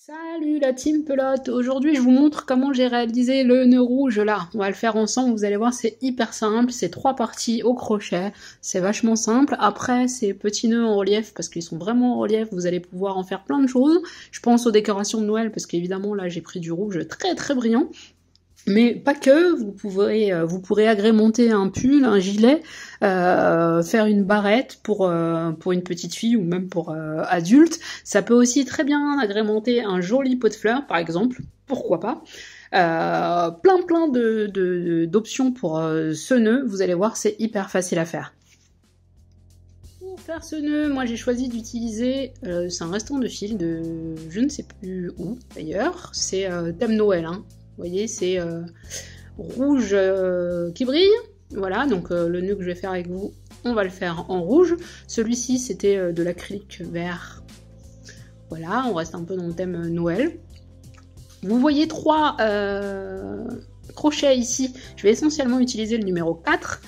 Salut la team pelote, aujourd'hui je vous montre comment j'ai réalisé le nœud rouge là, on va le faire ensemble, vous allez voir c'est hyper simple, c'est 3 parties au crochet, c'est vachement simple, après ces petits nœuds en relief parce qu'ils sont vraiment en relief, vous allez pouvoir en faire plein de choses, je pense aux décorations de Noël parce qu'évidemment là j'ai pris du rouge très très brillant. Mais pas que, vous pourrez agrémenter un pull, un gilet, faire une barrette pour une petite fille ou même pour adulte. Ça peut aussi très bien agrémenter un joli pot de fleurs, par exemple, pourquoi pas. Plein d'options pour ce nœud, vous allez voir, c'est hyper facile à faire. Pour faire ce nœud, moi j'ai choisi d'utiliser, c'est un restant de fil de je ne sais plus où d'ailleurs, c'est thème Noël, hein. Vous voyez, c'est rouge qui brille. Voilà, donc le nœud que je vais faire avec vous, on va le faire en rouge. Celui-ci, c'était de l'acrylique vert. Voilà, on reste un peu dans le thème Noël. Vous voyez 3 crochets ici. Je vais essentiellement utiliser le numéro 4.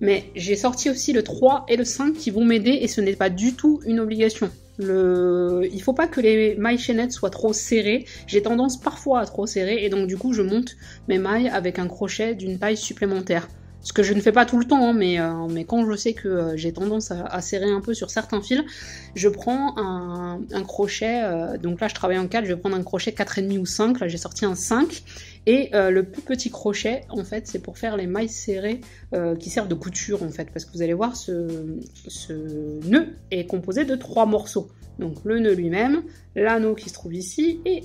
Mais j'ai sorti aussi le 3 et le 5 qui vont m'aider et ce n'est pas du tout une obligation. Il faut pas que les mailles chaînettes soient trop serrées. J'ai tendance parfois à trop serrer et donc du coup je monte mes mailles avec un crochet d'une taille supplémentaire. Ce que je ne fais pas tout le temps, hein, mais quand je sais que j'ai tendance à serrer un peu sur certains fils, je prends un crochet, donc là je travaille en 4, je vais prendre un crochet 4,5 ou 5, là j'ai sorti un 5, et le plus petit crochet, en fait, c'est pour faire les mailles serrées qui servent de couture, en fait, parce que vous allez voir, ce nœud est composé de 3 morceaux. Donc le nœud lui-même, l'anneau qui se trouve ici, et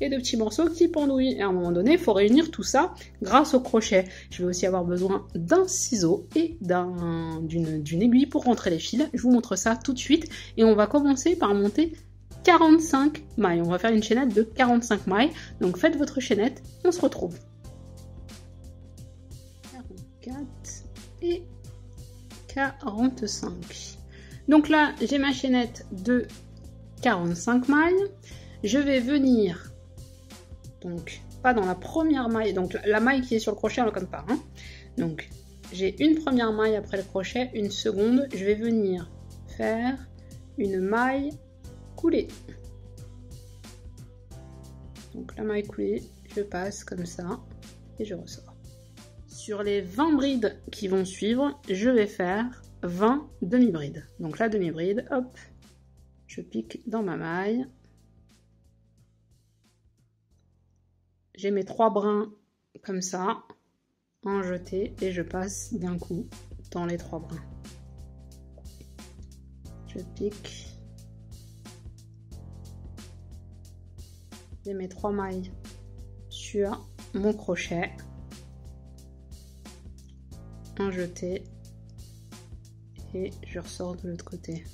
de petits morceaux qui pendouillent. Et à un moment donné, il faut réunir tout ça grâce au crochet. Je vais aussi avoir besoin d'un ciseau et d'une aiguille pour rentrer les fils. Je vous montre ça tout de suite. Et on va commencer par monter 45 mailles. On va faire une chaînette de 45 mailles. Donc faites votre chaînette, on se retrouve. 44 et 45. Donc là, j'ai ma chaînette de 45 mailles. Je vais venir... Donc, pas dans la première maille, donc la maille qui est sur le crochet, on ne le compte pas. Hein. Donc, j'ai une première maille après le crochet, une seconde, je vais venir faire une maille coulée. Donc, la maille coulée, je passe comme ça et je ressors. Sur les 20 brides qui vont suivre, je vais faire 20 demi-brides. Donc, la demi-bride, hop, je pique dans ma maille. J'ai mes 3 brins comme ça, en jeté, et je passe d'un coup dans les 3 brins. Je pique. J'ai mes 3 mailles sur mon crochet, en jeté, et je ressors de l'autre côté.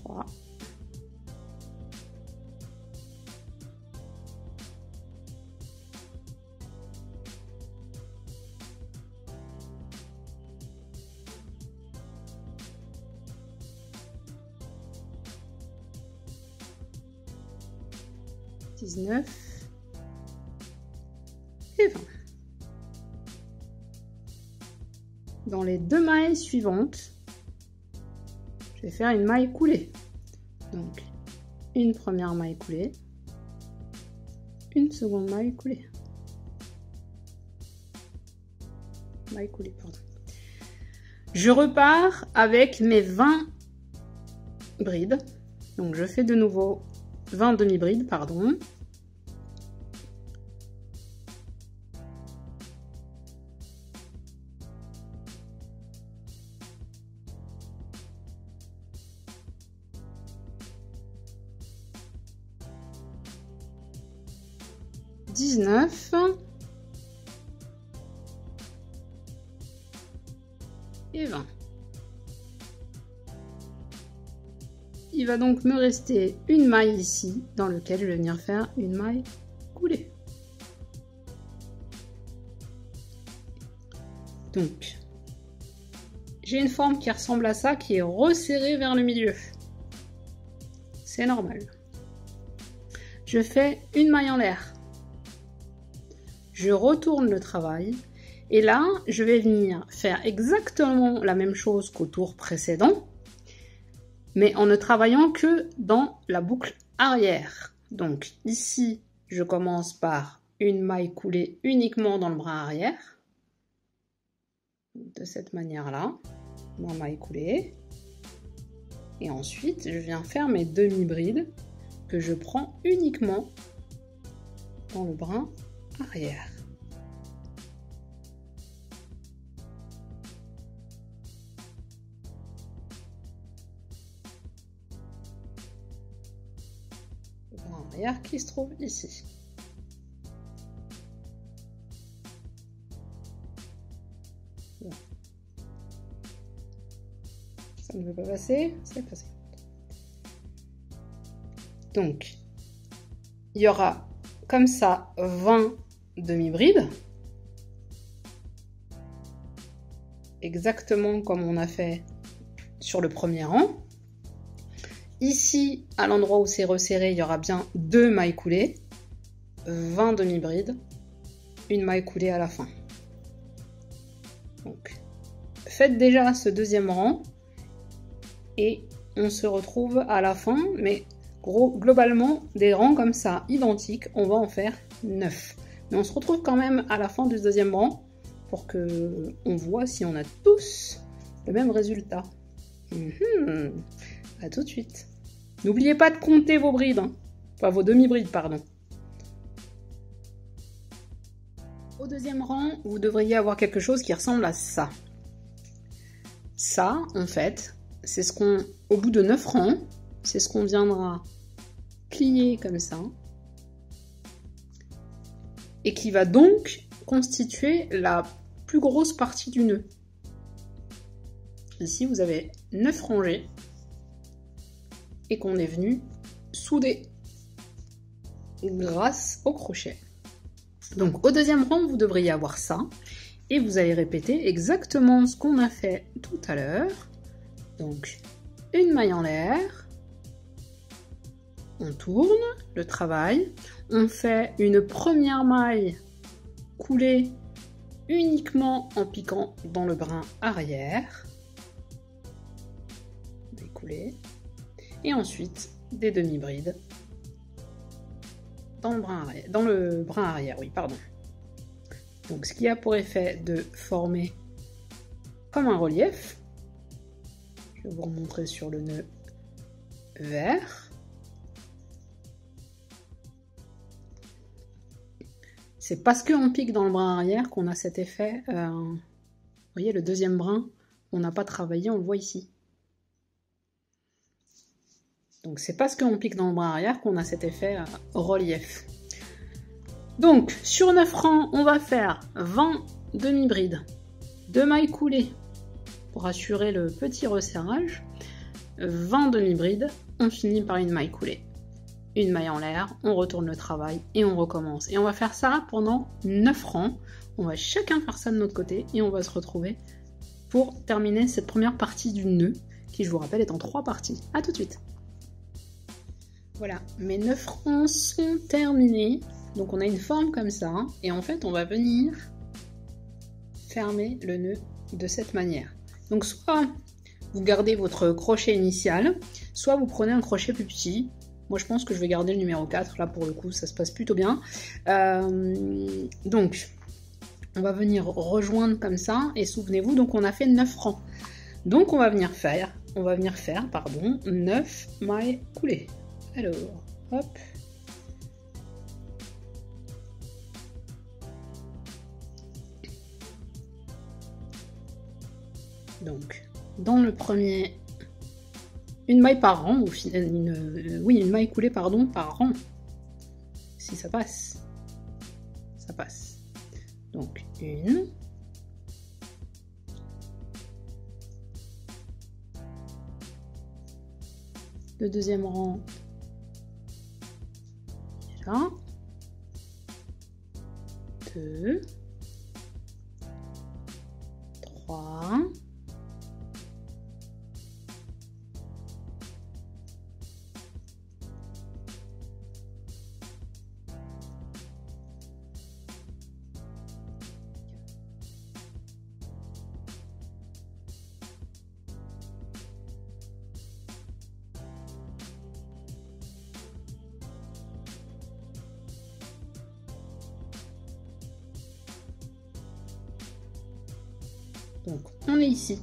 3. 19 et 20. Dans les 2 mailles suivantes, je vais faire une maille coulée. Donc, une première maille coulée, une seconde maille coulée. Maille coulée, pardon. Je repars avec mes 20 brides. Donc, je fais de nouveau 20 demi-brides, pardon. Et 20. Il va donc me rester une maille ici, dans laquelle je vais venir faire une maille coulée. Donc, j'ai une forme qui ressemble à ça, qui est resserrée vers le milieu. C'est normal. Je fais une maille en l'air. Je retourne le travail. Et là, je vais venir faire exactement la même chose qu'au tour précédent. mais en ne travaillant que dans la boucle arrière. Donc ici, je commence par une maille coulée uniquement dans le brin arrière. De cette manière-là, ma maille coulée. Et ensuite, je viens faire mes demi-brides que je prends uniquement dans le brin arrière. Le brin arrière qui se trouve ici. Bon. Ça ne veut pas passer, c'est passé. Donc, il y aura comme ça 20 demi-brides. Exactement comme on a fait sur le premier rang. Ici, à l'endroit où c'est resserré, il y aura bien 2 mailles coulées, 20 demi-brides, une maille coulée à la fin. Donc, faites déjà ce deuxième rang et on se retrouve à la fin, mais globalement, des rangs comme ça, identiques, on va en faire 9. Mais on se retrouve quand même à la fin du deuxième rang pour que on voit si on a tous le même résultat. À tout de suite. N'oubliez pas de compter vos brides, hein. Enfin vos demi-brides, pardon. Au deuxième rang, vous devriez avoir quelque chose qui ressemble à ça. Ça, en fait, c'est ce qu'on, au bout de 9 rangs, c'est ce qu'on viendra plier comme ça. Et qui va donc constituer la plus grosse partie du nœud. Ici, vous avez 9 rangées et qu'on est venu souder grâce au crochet. Donc au deuxième rang, vous devriez avoir ça et vous allez répéter exactement ce qu'on a fait tout à l'heure. Donc une maille en l'air, on tourne le travail, on fait une première maille coulée uniquement en piquant dans le brin arrière, découlé, et ensuite des demi-brides dans le brin arrière, oui, pardon. Donc ce qui a pour effet de former comme un relief. Je vais vous remontrer sur le nœud vert. C'est parce qu'on pique dans le brin arrière qu'on a cet effet. Vous voyez, le deuxième brin, on n'a pas travaillé, on le voit ici. Donc c'est parce qu'on pique dans le brin arrière qu'on a cet effet relief. Donc sur 9 rangs, on va faire 20 demi-brides, 2 mailles coulées pour assurer le petit resserrage, 20 demi-brides, on finit par une maille coulée. Une maille en l'air, on retourne le travail et on recommence. Et on va faire ça pendant 9 rangs. On va chacun faire ça de notre côté et on va se retrouver pour terminer cette première partie du nœud qui, je vous rappelle, est en 3 parties. A tout de suite. Voilà, mes 9 rangs sont terminés. Donc on a une forme comme ça. Et en fait, on va venir fermer le nœud de cette manière. Donc soit vous gardez votre crochet initial, soit vous prenez un crochet plus petit. Moi, je pense que je vais garder le numéro 4. Là, pour le coup, ça se passe plutôt bien. Donc, on va venir rejoindre comme ça. Et souvenez-vous, donc on a fait 9 rangs. Donc, on va venir faire 9 mailles coulées. Alors, hop. Donc, dans le premier... Une maille par rang, une maille coulée pardon, par rang. Si ça passe. Ça passe. Donc une. Le deuxième rang. Là. 2. 3. 5, Donc on est ici.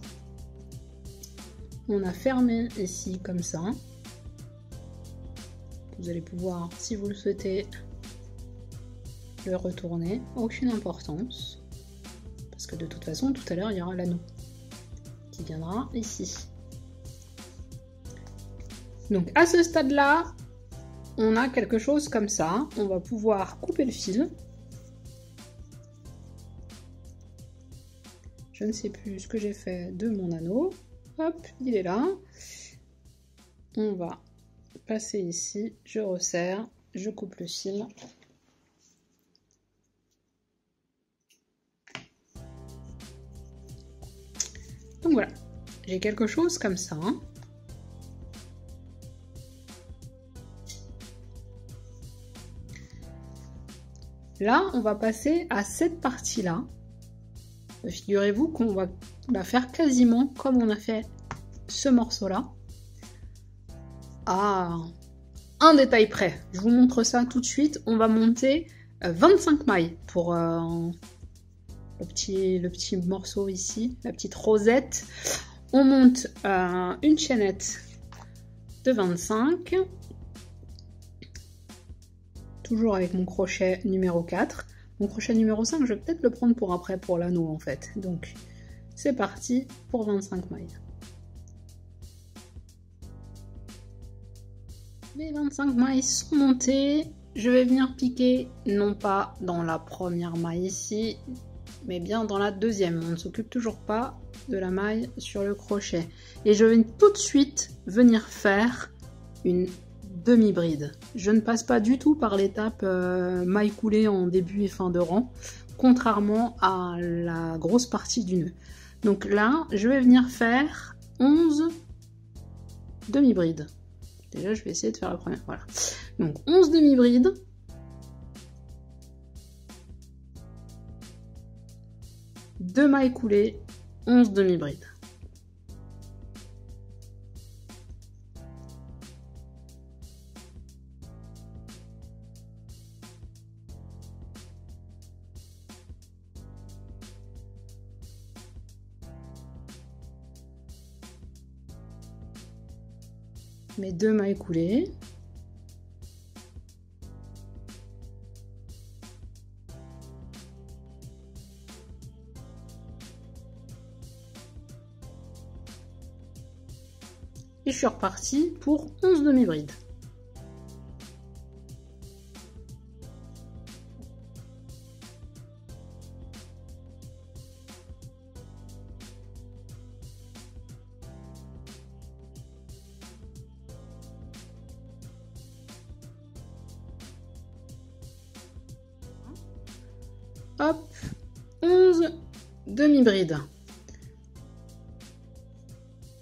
On a fermé ici comme ça. Vous allez pouvoir, si vous le souhaitez, le retourner. Aucune importance. Parce que de toute façon, tout à l'heure, il y aura l'anneau qui viendra ici. Donc à ce stade-là, on a quelque chose comme ça. On va pouvoir couper le fil. Je ne sais plus ce que j'ai fait de mon anneau. Hop, il est là. On va passer ici. Je resserre. Je coupe le fil. Donc voilà. J'ai quelque chose comme ça. Là, on va passer à cette partie-là. Figurez-vous qu'on va la faire quasiment comme on a fait ce morceau-là. À un détail près. Je vous montre ça tout de suite. On va monter 25 mailles pour le petit morceau ici, la petite rosette. On monte une chaînette de 25. Toujours avec mon crochet numéro 4. Mon crochet numéro 5, je vais peut-être le prendre pour après, pour l'anneau en fait. Donc, c'est parti pour 25 mailles. Les 25 mailles sont montées. Je vais venir piquer, non pas dans la première maille ici, mais bien dans la deuxième. On ne s'occupe toujours pas de la maille sur le crochet. Et je vais tout de suite venir faire une demi-bride. Je ne passe pas du tout par l'étape maille coulée en début et fin de rang, contrairement à la grosse partie du nœud. Donc là, je vais venir faire 11 demi-brides. Déjà, je vais essayer de faire la première. Voilà. Donc 11 demi-brides. Deux mailles coulées, 11 demi-brides. Mes deux mailles coulées. Et je suis repartie pour 11 demi-brides. Hop, 11 demi-brides.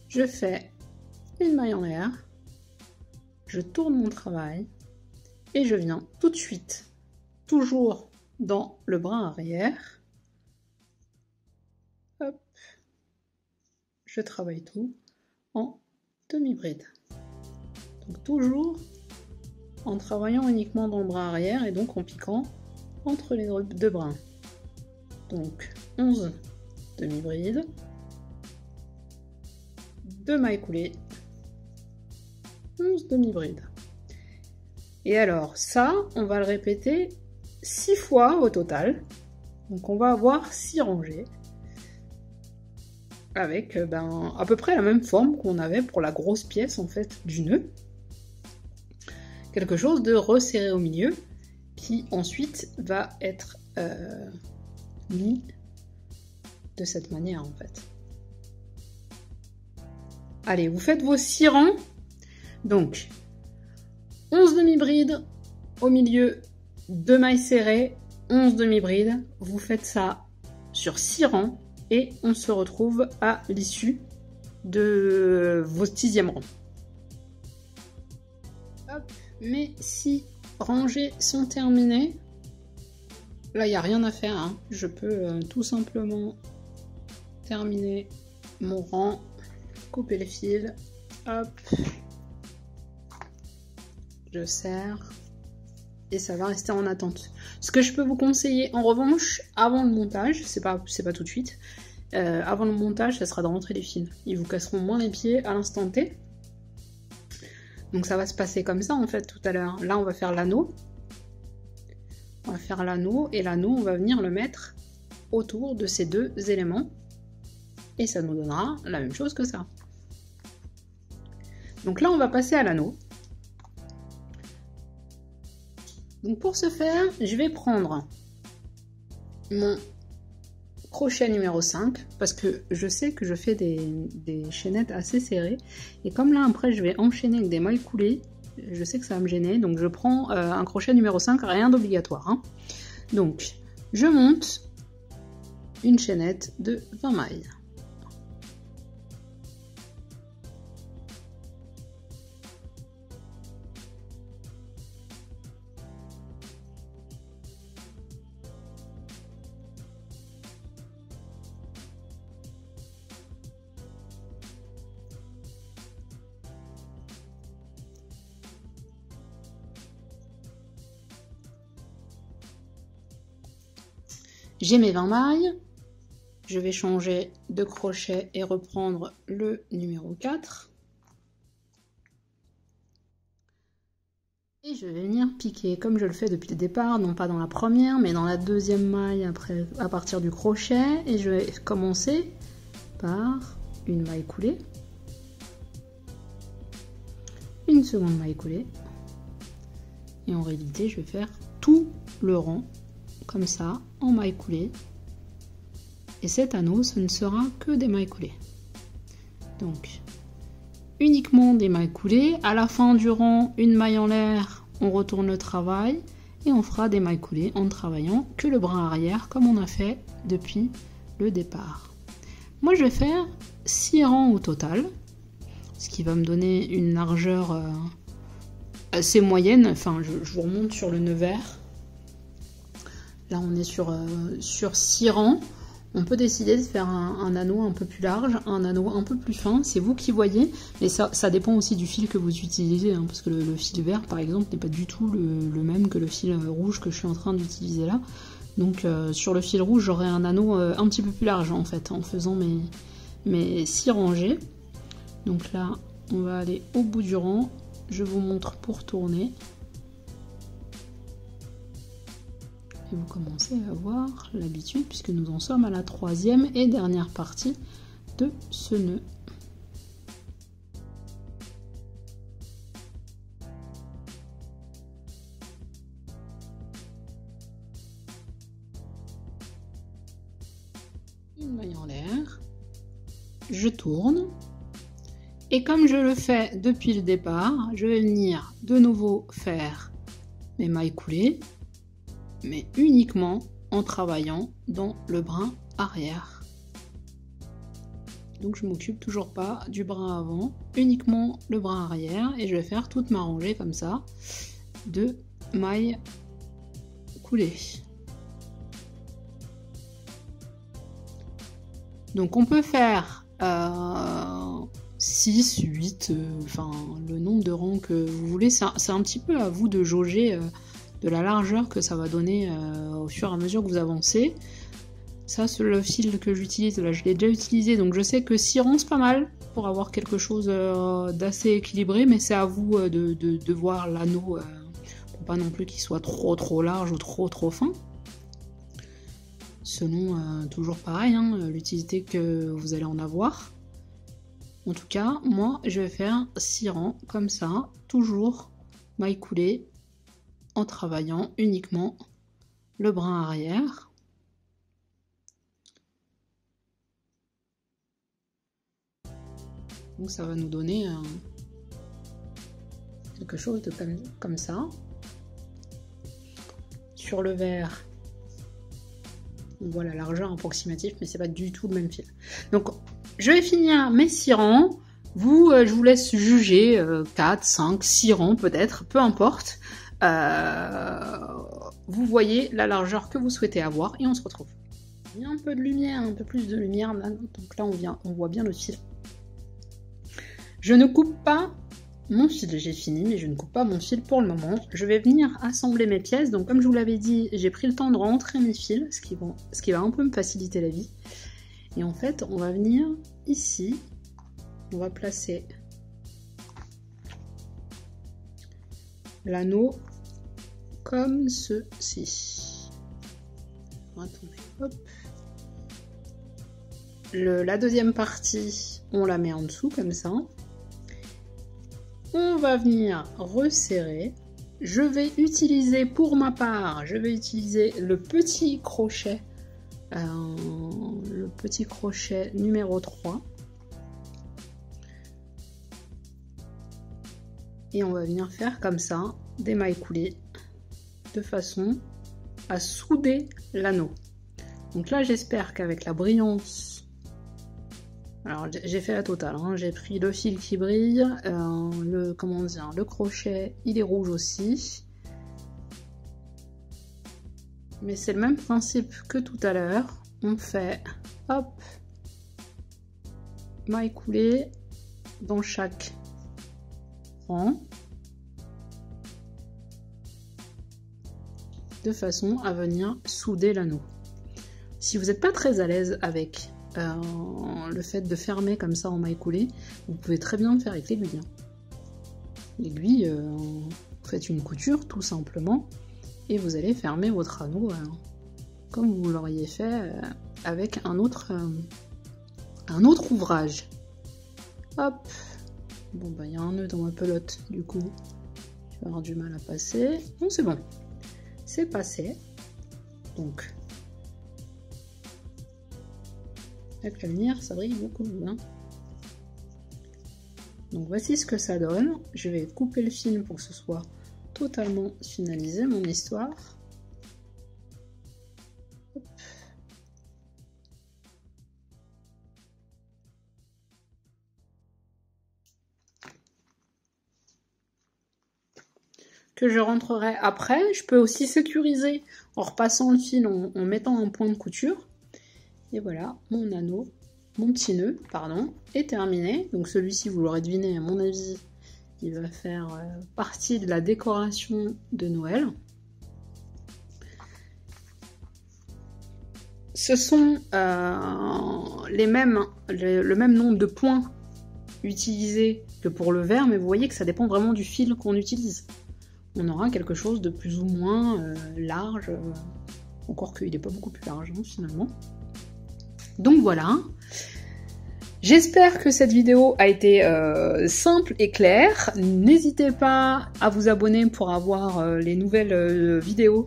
Je fais une maille en l'air, je tourne mon travail et je viens tout de suite, toujours dans le brin arrière. Hop, je travaille tout en demi-bride. Donc toujours en travaillant uniquement dans le brin arrière et donc en piquant entre les deux brins. Donc 11 demi-brides, 2 mailles coulées, 11 demi-brides. Et alors ça, on va le répéter 6 fois au total. Donc on va avoir 6 rangées avec à peu près la même forme qu'on avait pour la grosse pièce en fait du nœud. Quelque chose de resserré au milieu qui ensuite va être mis de cette manière en fait. Allez, vous faites vos 6 rangs. Donc 11 demi-brides au milieu, 2 mailles serrées, 11 demi-brides. Vous faites ça sur 6 rangs et on se retrouve à l'issue de vos 6e rangs. Hop, mes 6 rangées sont terminées. Là, il n'y a rien à faire, hein. Je peux tout simplement terminer mon rang, couper les fils, hop, je serre, et ça va rester en attente. Ce que je peux vous conseiller, en revanche, avant le montage, c'est pas tout de suite, avant le montage, ça sera de rentrer les fils. Ils vous casseront moins les pieds à l'instant T. Donc ça va se passer comme ça en fait tout à l'heure. Là on va faire l'anneau. On va faire l'anneau et l'anneau on va venir le mettre autour de ces deux éléments. Et ça nous donnera la même chose que ça. Donc là on va passer à l'anneau. Donc pour ce faire, je vais prendre mon crochet numéro 5 parce que je sais que je fais des chaînettes assez serrées et comme là après je vais enchaîner avec des mailles coulées, je sais que ça va me gêner, donc je prends un crochet numéro 5, rien d'obligatoire, hein. Donc je monte une chaînette de 20 mailles. J'ai mes 20 mailles, je vais changer de crochet et reprendre le numéro 4. Et je vais venir piquer comme je le fais depuis le départ, non pas dans la première, mais dans la deuxième maille après, à partir du crochet. Et je vais commencer par une maille coulée, une seconde maille coulée. Et en réalité, je vais faire tout le rang comme ça, en maille coulée. Et cet anneau, ce ne sera que des mailles coulées. Donc, uniquement des mailles coulées. À la fin du rang, une maille en l'air, on retourne le travail et on fera des mailles coulées en ne travaillant que le brin arrière, comme on a fait depuis le départ. Moi, je vais faire 6 rangs au total, ce qui va me donner une largeur assez moyenne. Enfin, je vous remonte sur le nœud vert. Là, on est sur 6 rangs. On peut décider de faire un anneau un peu plus large, un anneau un peu plus fin. C'est vous qui voyez. Mais ça dépend aussi du fil que vous utilisez. Hein, parce que le fil vert, par exemple, n'est pas du tout le même que le fil rouge que je suis en train d'utiliser là. Donc, sur le fil rouge, j'aurai un anneau un petit peu plus large, en fait, en faisant mes 6 rangées. Donc là, on va aller au bout du rang. Je vous montre pour tourner. Et vous commencez à avoir l'habitude puisque nous en sommes à la 3e et dernière partie de ce nœud. Une maille en l'air, je tourne et comme je le fais depuis le départ, je vais venir de nouveau faire mes mailles coulées, mais uniquement en travaillant dans le brin arrière. Donc je m'occupe toujours pas du brin avant, uniquement le brin arrière, et je vais faire toute ma rangée comme ça de mailles coulées. Donc on peut faire 6, 8, enfin le nombre de rangs que vous voulez, c'est un petit peu à vous de jauger de la largeur que ça va donner au fur et à mesure que vous avancez. Ça, c'est le fil que j'utilise, là je l'ai déjà utilisé, donc je sais que 6 rangs c'est pas mal pour avoir quelque chose d'assez équilibré, mais c'est à vous de voir l'anneau pour pas non plus qu'il soit trop large ou trop fin. Selon, toujours pareil, hein, l'utilité que vous allez en avoir. En tout cas, moi je vais faire 6 rangs comme ça, toujours maille coulée, en travaillant uniquement le brin arrière. Donc ça va nous donner quelque chose de comme ça. Sur le vert, on voit la largeur approximative, mais c'est pas du tout le même fil. Donc je vais finir mes 6 rangs. Vous, je vous laisse juger 4, 5, 6 rangs peut-être, peu importe. Vous voyez la largeur que vous souhaitez avoir et on se retrouve. Il y a un peu de lumière, un peu plus de lumière là, donc là on voit bien le fil. Je ne coupe pas mon fil, j'ai fini, mais je ne coupe pas mon fil pour le moment. Je vais venir assembler mes pièces, donc comme je vous l'avais dit, j'ai pris le temps de rentrer mes fils, ce qui va un peu me faciliter la vie. Et en fait, on va venir ici, on va placer l'anneau comme ceci. Attendez, hop. La deuxième partie, on la met en dessous comme ça. On va venir resserrer. Je vais utiliser pour ma part, le petit crochet numéro 3. Et on va venir faire comme ça des mailles coulées de façon à souder l'anneau. Donc là, j'espère qu'avec la brillance, alors j'ai fait la totale, hein. J'ai pris le fil qui brille, le crochet, il est rouge aussi. Mais c'est le même principe que tout à l'heure. On fait, hop, maille coulée dans chaque rang, de façon à venir souder l'anneau. Si vous n'êtes pas très à l'aise avec le fait de fermer comme ça en maille coulée, vous pouvez très bien le faire avec l'aiguille. L'aiguille, vous faites une couture tout simplement et vous allez fermer votre anneau comme vous l'auriez fait avec un autre ouvrage. Hop. Bon bah il y a un nœud dans ma pelote, du coup je vais avoir du mal à passer. Bon, c'est bon, c'est passé. Donc avec la lumière ça brille beaucoup, hein. Donc voici ce que ça donne. Je vais couper le film pour que ce soit totalement finalisé mon histoire. Hop. Que je rentrerai après. Je peux aussi sécuriser en repassant le fil en mettant un point de couture. Et voilà, mon anneau, mon petit nœud, pardon, est terminé. Donc celui-ci, vous l'aurez deviné, à mon avis, il va faire partie de la décoration de Noël. Ce sont le même nombre de points utilisés que pour le vert, mais vous voyez que ça dépend vraiment du fil qu'on utilise. On aura quelque chose de plus ou moins large, encore qu'il n'est pas beaucoup plus large, hein, finalement. Donc voilà. J'espère que cette vidéo a été simple et claire. N'hésitez pas à vous abonner pour avoir les nouvelles vidéos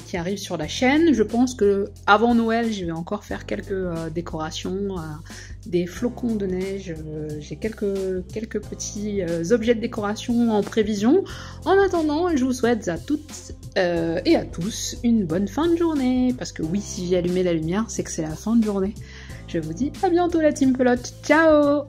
qui arrivent sur la chaîne. Je pense que avant Noël, je vais encore faire quelques décorations, des flocons de neige. J'ai quelques petits objets de décoration en prévision. En attendant, je vous souhaite à toutes et à tous une bonne fin de journée. Parce que oui, si j'ai allumé la lumière, c'est que c'est la fin de journée. Je vous dis à bientôt la team pelote. Ciao!